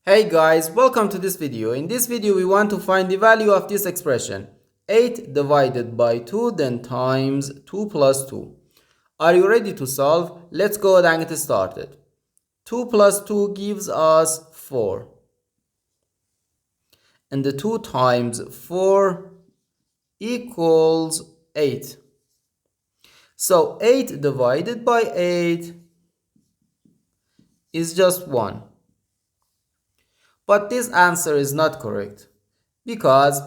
Hey guys, welcome to this video. In this video we want to find the value of this expression 8 divided by 2 then times 2 plus 2. Are you ready to solve? Let's go ahead and get started. 2 plus 2 gives us 4. And the 2 times 4 equals 8. So 8 divided by 8 is just 1. But this answer is not correct because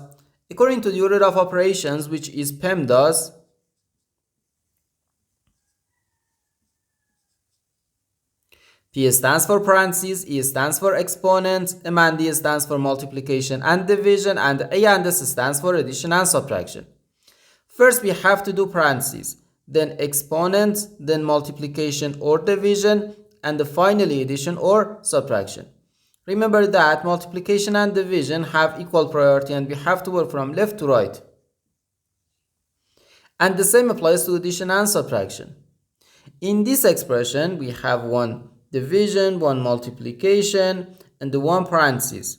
according to the order of operations, which is PEMDAS, P stands for parentheses, E stands for exponents, M and D stands for multiplication and division, and A and S stands for addition and subtraction. First we have to do parentheses, then exponents, then multiplication or division, and finally addition or subtraction. Remember that multiplication and division have equal priority and we have to work from left to right. And the same applies to addition and subtraction. In this expression, we have one division, one multiplication, and the one parenthesis.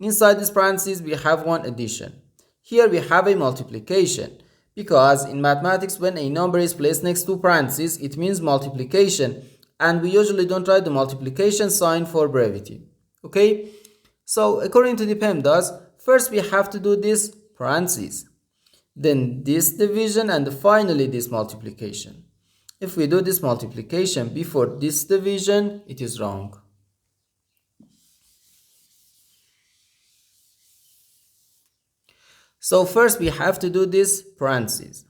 Inside this parenthesis, we have one addition. Here we have a multiplication because in mathematics, when a number is placed next to parentheses, it means multiplication, and we usually don't write the multiplication sign for brevity. Okay, so according to the PEMDAS, first we have to do this parentheses, then this division, and finally this multiplication. If we do this multiplication before this division, it is wrong. So first we have to do this parentheses.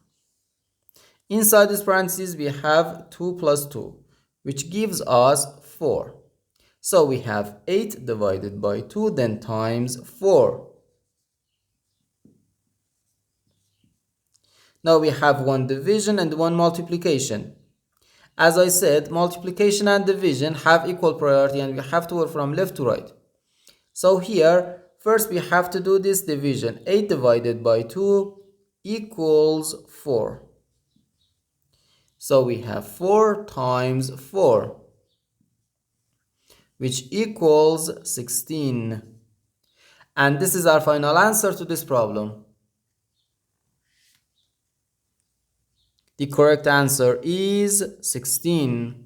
Inside this parentheses we have 2 plus 2, which gives us 4. So we have 8 divided by 2 then times 4. Now we have one division and one multiplication. As I said, multiplication and division have equal priority and we have to work from left to right. So here, first we have to do this division. 8 divided by 2 equals 4. So we have 4 times 4, which equals 16. And this is our final answer to this problem. The correct answer is 16.